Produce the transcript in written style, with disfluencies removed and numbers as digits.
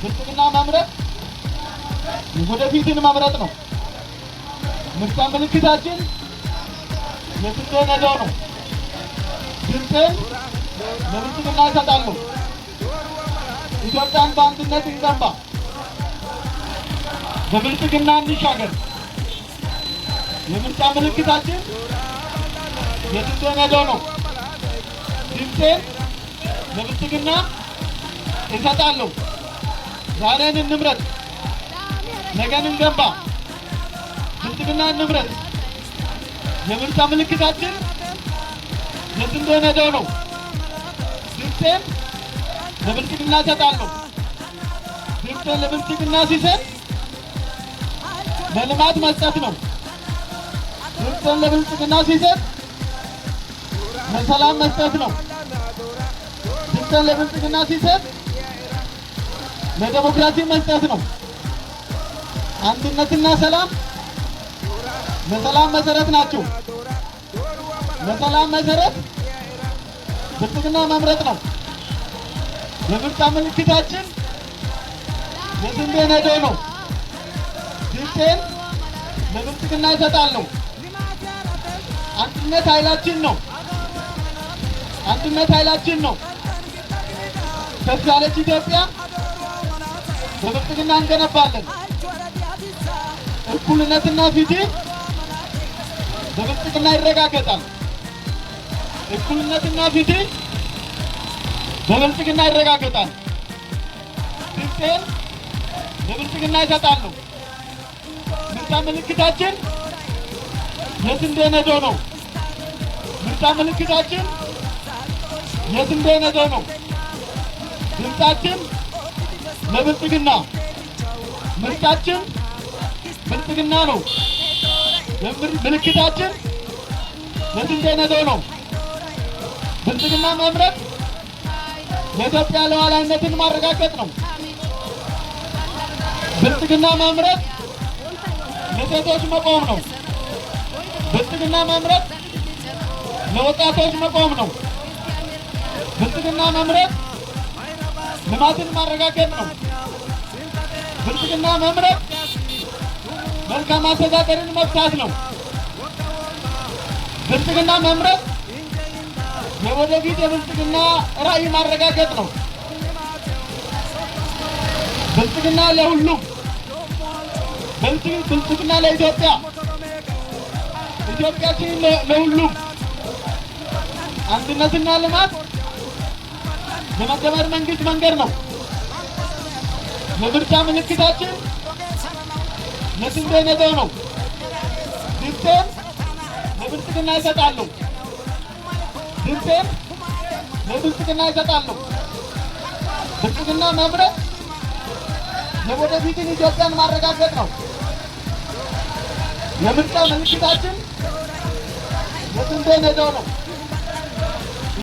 ብልጽግና መምረጥ ወደፊትን መምረጥ ነው። ምርጫ ምልክታችን የስንዴ ነዶ ነው። ድምፄን ለብልጽግና እሰጣለሁ። ኢትዮጵያን በአንድነት እንገንባ፣ በብልጽግና እንሻገር። የምርጫ ምልክታችን የስንዴ ነዶ ነው። ድምፄን ለብልጽግና እሰጣለሁ። ዛሬን እንምረጥ፣ ነገን እንገንባ። ብልጽግና እንምረጥ። የምርጫ ምልክታችን የስንዴ ነዶ ነው። ድምፄን ለብልጽግና እሰጣለሁ። ድምፄን ለብልጽግና ሲሰጥ ለልማት መስጠት ነው። ድምፄን ለብልጽግና ሲሰጥ ለሰላም መስጠት ነው። ድምፄን ለብልጽግና ሲሰጥ ለዲሞክራሲ መስጠት ነው። አንድነትና ሰላም ለሰላም መሰረት ናቸው። ለሰላም መሰረት ብልጽግና መምረጥ ነው። የምርጫ ምልክታችን የስንዴ ነዶ ነው። ድምፄን ለብልጽግና እሰጣለሁ። አንድነት ኃይላችን ነው። አንድነት ኃይላችን ነው። ከፍ ያለች ኢትዮጵያ በብልጽግና እንገነባለን። እኩልነትና ፍትህ በብልጽግና ይረጋገጣል። እኩልነትና ፍትህ በብልጽግና ይረጋገጣል። ድምፄን ለብልጽግና እሰጣለሁ። ምርጫ ምልክታችን የስንዴ ነዶ ነው። ምርጫ ምልክታችን የስንዴ ነዶ ነው። ድምፃችን ለብልጽግና፣ ምርጫችን ብልጽግና ነው። ምልክታችን የስንዴ ነዶ ነው። ብልጽግና መምረጥ የኢትዮጵያ ሉዓላዊነትን ማረጋገጥ ነው። ብልጽግና መምረጥ ለሴቶች መቆም ነው። ብልጽግና መምረጥ ለወጣቶች መቆም ነው። ብልጽግና መምረጥ ልማትን ማረጋገጥ ነው። ብልጽግና መምረጥ መልካም አስተዳደርን መፍታት ነው። ብልጽግና መምረጥ የወደፊት የብልጽግና ራዕይ ማረጋገጥ ነው። ብልጽግና ለሁሉም፣ ብልጽግና ለኢትዮጵያ፣ ኢትዮጵያችን ለሁሉም። አንድነትና ልማት የመደመር መንግስት መንገድ ነው። የምርጫ ምልክታችን የስንዴ ነዶ ነው። ድምፄን ለብልጽግና እሰጣለሁ። ድምፄን ለብልጽግና እሰጣለሁ። ብልጽግና መምረጥ የወደፊትን ኢትዮጵያን ማረጋገጥ ነው። የምርጫ ምልክታችን የስንዴ ነዶ ነው።